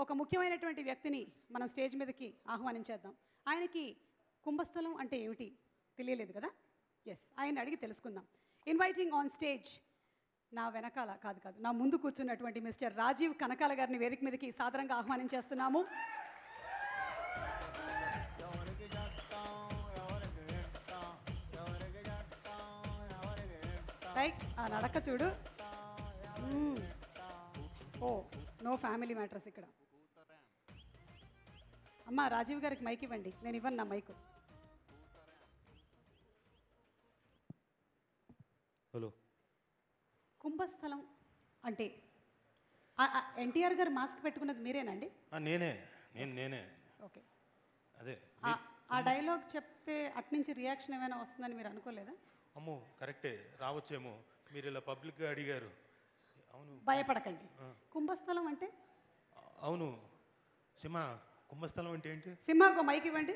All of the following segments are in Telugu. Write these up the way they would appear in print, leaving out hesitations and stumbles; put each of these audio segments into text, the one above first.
ఒక ముఖ్యమైనటువంటి వ్యక్తిని మనం స్టేజ్ మీదకి ఆహ్వానించేద్దాం. ఆయనకి కుంభస్థలం అంటే ఏమిటి తెలియలేదు కదా? ఎస్, ఆయన అడిగి తెలుసుకుందాం. ఇన్వైటింగ్ ఆన్ స్టేజ్ నా వెనకాల కాదు నా ముందు కూర్చున్నటువంటి మిస్టర్ రాజీవ్ కనకాల గారిని వేదిక మీదకి సాదరంగా ఆహ్వానించేస్తున్నాము. ఆ నడక చూడు. ఓ నో ఫ్యామిలీ మ్యాటర్స్ ఇక్కడ. అమ్మా రాజీవ్ గారికి మైక్ ఇవ్వండి. నేను ఇవ్వను నా మైకు. హలో. కుంభస్థలం అంటే ఎన్టీఆర్ గారు మాస్క్ పెట్టుకున్నది మీరేనండి? నేనే. ఓకే, అదే ఆ డైలాగ్ చెప్తే అట్నుంచి రియాక్షన్ ఏమైనా వస్తుందని మీరు అనుకోలేదా? అమ్మో కరెక్టే, రావచ్చేమో. మీరు ఇలా పబ్లిక్గా అడిగారు. అవును, భయపడకండి. కుంభస్థలం అంటే? అవును సింహ, కుంభస్థలం అంటే ఏంటి? సింహకు మైక్ ఇవ్వండి.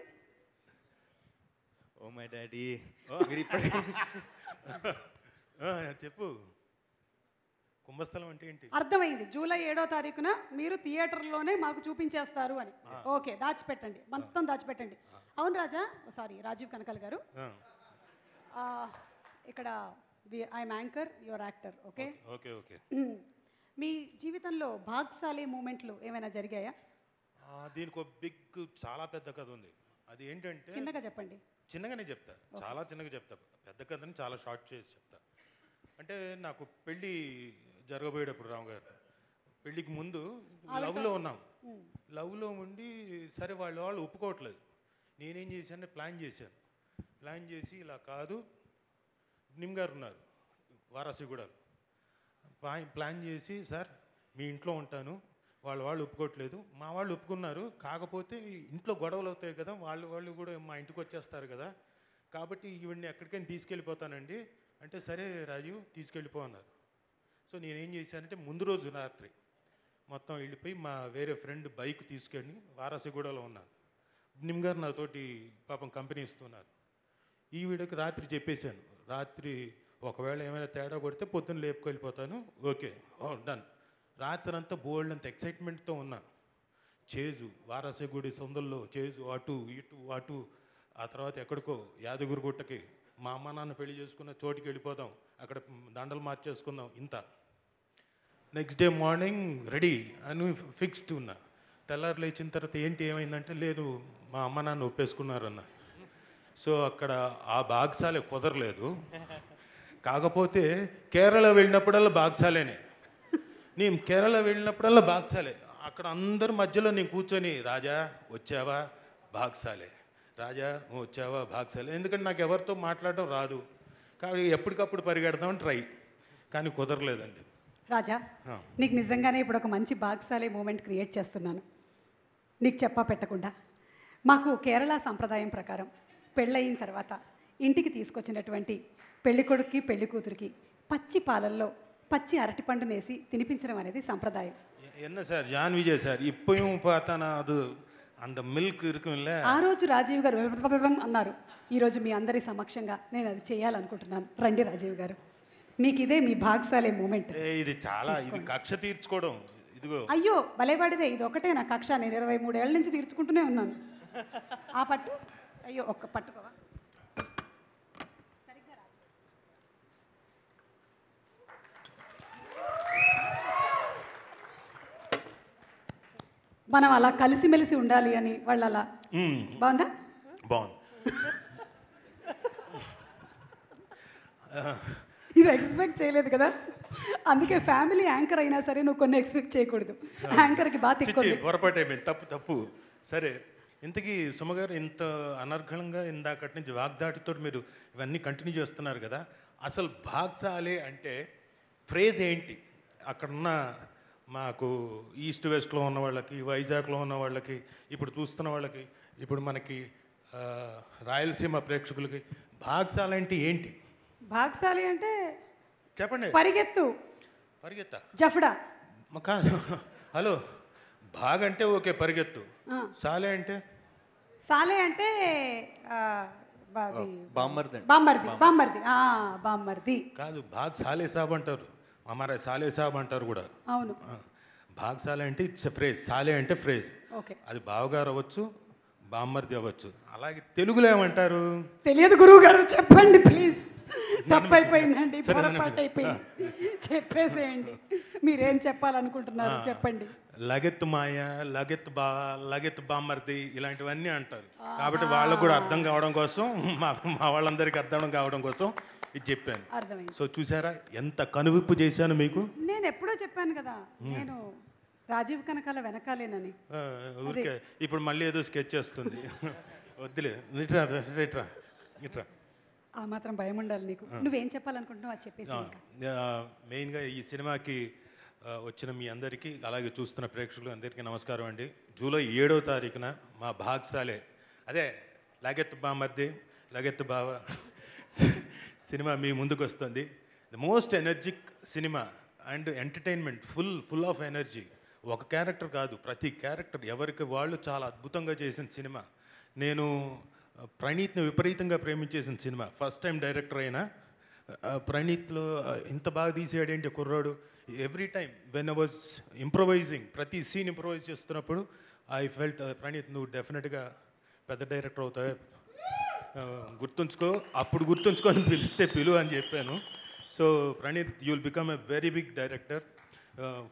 ఓ మై డాడీ, మీరు ఇప్పటి చెప్పు, కుంభస్థలం అంటే ఏంటి? అర్థమైంది. జూలై 7వ తారీఖున మీరు థియేటర్లోనే మాకు చూపించేస్తారు అని. ఓకే, దాచిపెట్టండి, మొత్తం దాచిపెట్టండి. అవును రాజా, సారీ రాజీవ్ కనకాల గారు, ఇక్కడ I'm anchor, your actor. Okay okay okay. మీ జీవితంలో భాగ్యశాలి మూమెంట్లు ఏమైనా జరిగాయా? దీనికి ఒక బిగ్, చాలా పెద్ద కథ ఉంది. అది ఏంటంటే, చిన్నగా చెప్పండి. చిన్నగానే చెప్తా, చాలా చిన్నగా చెప్తా. పెద్ద కథని చాలా షార్ట్ చేసి చెప్తా. అంటే నాకు పెళ్ళి జరగబోయేటప్పుడు రామగారు, పెళ్ళికి ముందు లవ్లో ఉన్నాం. లవ్లో ఉండి సరే వాళ్ళు ఒప్పుకోవట్లేదు. నేనేం చేశాను, ప్లాన్ చేసి ఇలా కాదు, నిమ్ గారు ఉన్నారు వారాసిగూడలో, ప్లాన్ చేసి సార్ మీ ఇంట్లో ఉంటాను, వాళ్ళు ఒప్పుకోవట్లేదు, మా వాళ్ళు ఒప్పుకున్నారు, కాకపోతే ఇంట్లో గొడవలు అవుతాయి కదా, వాళ్ళు కూడా మా ఇంటికి వచ్చేస్తారు కదా, కాబట్టి ఈవిడ్ని ఎక్కడికైనా తీసుకెళ్ళిపోతానండి అంటే, సరే రాజు తీసుకెళ్ళిపో అన్నారు. సో నేనేం చేశానంటే, ముందు రోజు రాత్రి మొత్తం వెళ్ళిపోయి మా వేరే ఫ్రెండ్ బైక్ తీసుకెళ్ళి వారాసిగూడలో ఉన్నాను. నిమ్ గారు నాతోటి పాపం కంపెనీ ఇస్తున్నారు. ఈ వీడియోకి రాత్రి చెప్పేశాను, రాత్రి ఒకవేళ ఏమైనా తేడా కొడితే పొద్దున్న లేపుకెళ్ళిపోతాను. Okay, done. రాత్రి అంతా బోల్డ్ అంత ఎక్సైట్మెంట్తో ఉన్నా. చేజు, వారాసిగూడి సొందల్లో చేజు, అటు ఇటు, ఆ తర్వాత ఎక్కడికో యాదగిరిగుట్టకి మా అమ్మ నాన్న పెళ్లి చేసుకున్న చోటికి వెళ్ళిపోదాం, అక్కడ దండలు మార్చేసుకుందాం. ఇంత నెక్స్ట్ డే మార్నింగ్ రెడీ అని ఫిక్స్డ్ ఉన్నా. తెల్లారు లేచిన తర్వాత ఏమైందంటే, లేదు మా అమ్మ నాన్న ఒప్పేసుకున్నారన్న. సో అక్కడ ఆ భాగ్యశాలే కుదరలేదు. కాకపోతే కేరళ వెళ్ళినప్పుడల్లా భాగ్యశాలేనే. నేను కేరళ వెళ్ళినప్పుడల్లా భాగ్యశాలే. అక్కడ అందరి మధ్యలో నేను కూర్చొని, రాజా వచ్చావా భాగ్యశాలే, రాజా వచ్చావా భాగ్యశాలే. ఎందుకంటే నాకు ఎవరితో మాట్లాడడం రాదు, కాబట్టి ఎప్పటికప్పుడు పరిగెడదామని ట్రై, కానీ కుదరలేదండి. రాజా, నీకు నిజంగానే ఇప్పుడు ఒక మంచి భాగ్యశాలి మూమెంట్ క్రియేట్ చేస్తున్నాను, నీకు చెప్పా పెట్టకుండా. మాకు కేరళ సంప్రదాయం ప్రకారం పెళ్ళయిన తర్వాత ఇంటికి తీసుకొచ్చినటువంటి పెళ్ళికొడుక్కి పెళ్లి కూతురికి పచ్చి పాలల్లో పచ్చి అరటిపండు నేసి తినిపించడం అనేది సంప్రదాయం. என்ன சார் ஜான் விஜய் சார் இப்பயும் பார்த்தானா அது அந்த మిల్క్ இருக்குంல. ఆ రోజు రాజీవ్ గారు అన్నారు. ఈరోజు మీ అందరి సమక్షంగా నేను అది చేయాలనుకుంటున్నాను. రండి రాజీవ్ గారు, మీకు ఇదే మీ భాగ్యశాలి మూమెంట్. ఇది చాలా, ఇది కక్ష తీర్చుకోవడం. ఇదిగో, అయ్యో భలేవాడివే, ఇది ఒకటే నా కక్ష. నేను 23 ఏళ్ళ నుంచి తీర్చుకుంటూనే ఉన్నాను. ఆ పట్టు, అయ్యో ఒక్క పట్టుకోవా. మనం అలా కలిసిమెలిసి ఉండాలి అని వాళ్ళు అలా. బాగుందా? బాగుంది. ఇది ఎక్స్పెక్ట్ చేయలేదు కదా, అందుకే ఫ్యామిలీ యాంకర్ అయినా సరే నువ్వు కొన్ని ఎక్స్పెక్ట్ చేయకూడదు. యాంకర్కి బాగా తిక్కుంది. పొరపాటు అయిపోయింది, తప్పు. సరే, ఇంతకీ సుమగారు ఇంత అనర్గళంగా ఇందాకటి నుంచి వాగ్దాటితో మీరు ఇవన్నీ కంటిన్యూ చేస్తున్నారు కదా, అసలు భాగ్యశాలి అంటే ఫ్రేజ్ ఏంటి? అక్కడున్న మాకు ఈస్ట్ వెస్ట్లో ఉన్న వాళ్ళకి, వైజాగ్లో ఉన్న వాళ్ళకి, ఇప్పుడు చూస్తున్న వాళ్ళకి, ఇప్పుడు మనకి రాయలసీమ ప్రేక్షకులకి భాగ్యశాలి అంటే ఏంటి? భాగ్యశాలి అంటే చెప్పండి. పరిగెత్తా జఫడా కాదు. హలో, భాగ్ అంటే ఓకే, పరిగెత్తు. సాలే అంటే బామ్మర్ది కాదు, భాగ్ సాలే సాబ్ అంటారు, అమారా సాలే సాబ్ అంటారు కూడా. అవును, భాగ్సాలే అంటే ఇట్స్ ఫ్రేజ్, సాలే అంటే ఫ్రేజ్. ఓకే, అది బావగారు అవ్వచ్చు, బామ్మర్ది అవ్వచ్చు. అలాగే తెలుగులో ఏమంటారు? తెలియదు గురువు గారు, చెప్పండి ప్లీజ్. తప్పైపోయిందండి, సరే, పొరపాటు అయిపోయింది. చెప్పేసేయండి, మీరేం చెప్పాలనుకుంటున్నారు చెప్పండి. లగెత్తు మాయ, లగెత్తు బామ్మర్ది ఇలాంటివన్నీ అంటారు. కాబట్టి వాళ్ళకు కూడా అర్థం కావడం కోసం, మా వాళ్ళందరికీ అర్థం కావడం కోసం ఇది చెప్పాను. అర్థమైంది. సో చూసారా ఎంత కనువిప్పు చేశాను మీకు. నేను ఎప్పుడో చెప్పాను కదా, నేను రాజీవ్ కనకాల వెనకాలేనని. ఊరికే ఇప్పుడు మళ్ళీ ఏదో స్కెచ్ చేస్తుంది. వద్దులే, ఇట్రా ఇట్రా ఇట్రా. ఆ మాత్రం భయం ఉండాలి నీకు. నువ్వేం చెప్పాలనుకుంటున్నావు అది చెప్పేసి. మెయిన్గా ఈ సినిమాకి వచ్చిన మీ అందరికీ, అలాగే చూస్తున్న ప్రేక్షకులు అందరికీ నమస్కారం అండి. జూలై 7వ తారీఖున మా భాగ్సాలే, అదే లగెత్తు బామ్మర్ది, లగెత్తు బావ సినిమా మీ ముందుకు వస్తుంది. The most energetic cinema and entertainment, full of energy. ఒక క్యారెక్టర్ కాదు, ప్రతి క్యారెక్టర్ ఎవరికి వాళ్ళు చాలా అద్భుతంగా చేసిన సినిమా. నేను ప్రణీత్ని విపరీతంగా ప్రేమించేసిన సినిమా. ఫస్ట్ టైం డైరెక్టర్ అయినా ప్రణీత్లో ఇంత బాగా తీసేయడేంటి కుర్రాడు. Every time when I was improvising, ప్రతి సీన్ ఇంప్రొవైజ్ చేస్తున్నప్పుడు ఐ ఫెల్ట్ ప్రణీత్ నువ్వు డెఫినెట్గా పెద్ద డైరెక్టర్ అవుతావు, గుర్తుంచుకో, అప్పుడు గుర్తుంచుకొని పిలిస్తే పిలు అని చెప్పాను. So Praneeth you will become a very big director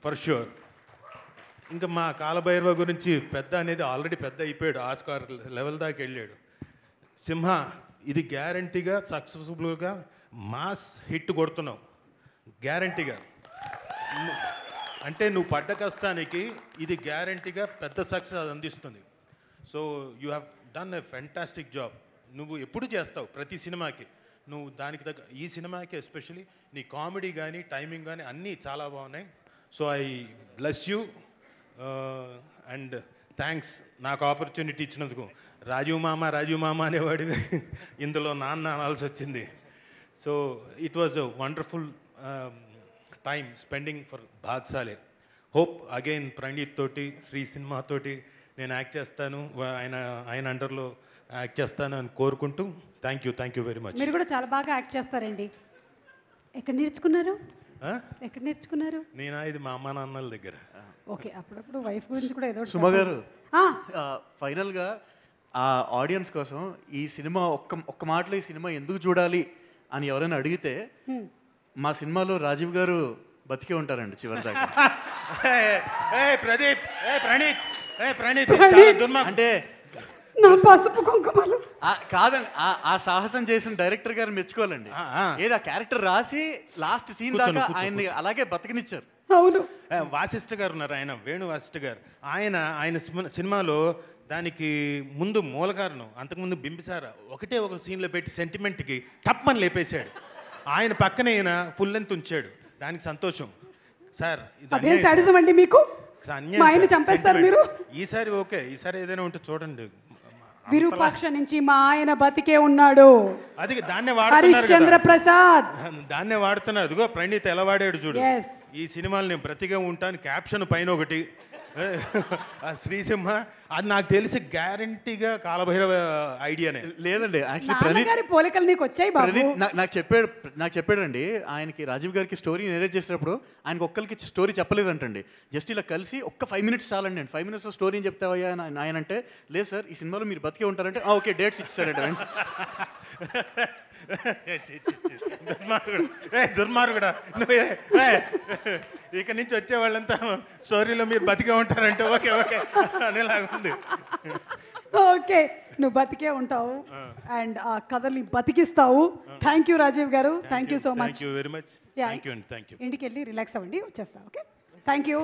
for sure. ఇంకా మా కాలభైరవ గురించి పెద్ద అనేది ఆల్రెడీ పెద్ద అయిపోయాడు, ఆస్కార్ లెవెల్ దాకా వెళ్ళాడు. సింహ ఇది గ్యారంటీగా సక్సెస్ఫుల్గా మాస్ హిట్ కొడుతున్నావు, గ్యారంటీగా. అంటే నువ్వు పడ్డ కష్టానికి ఇది గ్యారంటీగా పెద్ద సక్సెస్ అందిస్తుంది. So you have done a fantastic job. నువ్వు ఎప్పుడు చేస్తావు ప్రతి సినిమాకి, నువ్వు దానికి తగ్గ ఈ సినిమాకి ఎస్పెషలీ నీ కామెడీ కానీ టైమింగ్ కానీ అన్నీ చాలా బాగున్నాయి. So I bless you and thanks నాకు ఆపర్చునిటీ ఇచ్చినందుకు. రాజీవ్ మామ అనేవాడివి, ఇందులో నాన్న అనాల్సి వచ్చింది. So it was a wonderful time spending for Bhaag Saale. Hope again Praneeth తోటి, శ్రీ సినిమాతోటి నేను యాక్ట్ చేస్తాను, ఆయన అండర్లో యాక్ట్ చేస్తాను అని కోరుకుంటూ థ్యాంక్ యూ వెరీ మచ్. మీరు కూడా చాలా బాగా యాక్ట్ చేస్తారండి. ఎక్కడ నేర్చుకున్నారు? ఎక్కడ నేర్చుకున్నారు? నేనా, ఇది మా అమ్మ నాన్నల దగ్గర. ఓకే, అప్పుడప్పుడు వైఫ్ గురించి కూడా ఏదో. సుమ గారు, ఫైనల్గా ఆ ఆడియన్స్ కోసం ఈ సినిమా ఒక్క మాటలో ఈ సినిమా ఎందుకు చూడాలి అని ఎవరైనా అడిగితే మా సినిమాలో రాజీవ్ గారు బతికే ఉంటారండి చివరి దాకా. అంటే నా పసుపు కుంకుమలు కాదండి, ఆ సాహసం చేసిన డైరెక్టర్ గారు మెచ్చుకోవాలండి. ఏది ఆ క్యారెక్టర్ రాసి లాస్ట్ సీన్ దాకా ఆయన్ని అలాగే బతికినిచ్చారు. అవును, వాసిష్ఠ గారు ఉన్నారు, ఆయన వేణు వాసిష్ఠ గారు. ఆయన సినిమాలో దానికి ముందు మూల కారణం, అంతకుముందు బింబిసార ఒకటే ఒక సీన్లో పెట్టి సెంటిమెంట్కి టప్మని లేపేశాడు. ఆయన పక్కన ఈయన ఫుల్ లెంత్ ఉంచాడు, దానికి సంతోషం. సార్ అదే సాడిజం అండి మీకు. మా ఆయన చంపేస్తారు మీరు. ఈసారి ఓకే, ఈసారి ఏదైనా ఉంటే చూడండి. విరూపాక్ష నుంచి మా ఆయన బతికే ఉన్నాడు. అది దాన్నే వాడుతున్నారు, హరిశ్చంద్ర ప్రసాద్ దాన్నే వాడుతున్నారు. అదిగో ప్రణీత్ ఎలా వాడాడు చూడు. Yes. ఈ సినిమాలు నేను బ్రతిగా ఉంటాను క్యాప్షన్ పైన ఒకటి శ్రీసింహ, అది నాకు తెలిసి గ్యారంటీగా కాలభైరవ ఐడియానే. లేదండి, యాక్చువల్లీ ప్రణీత్ గారి పోలికలు నీకు వచ్చాయి బాబు. నాకు చెప్పాడండి. ఆయనకి రాజీవ్ గారికి స్టోరీ నేరేట్ చేసేటప్పుడు ఆయనకు ఒక్కరికి స్టోరీ చెప్పలేదంటండి. జస్ట్ ఇలా కలిసి ఒక్క 5 minutes చాలండి. 5 minutesలో స్టోరీ ఏం చెప్తావయ్యా ఆయన అంటే, లేదు సార్ ఈ సినిమాలో మీరు బతికే ఉంటారంటే ఓకే డేట్స్ ఇచ్చారంట. దుర్మార్గుడా నువ్వే, ఇక నుంచి వచ్చే వాళ్ళంతా స్టోరీలో మీరు బతికే ఉంటారంటే ఓకే అనేలాగా ఉంది. ఓకే, నువ్వు బతికే ఉంటావు అండ్ ఆ కథల్ని బతికిస్తావు. థ్యాంక్ యూ రాజీవ్ గారు, thank you so much. Very much. ఇంటికి వెళ్ళి రిలాక్స్ అవ్వండి, వచ్చేస్తా. Okay, thank you.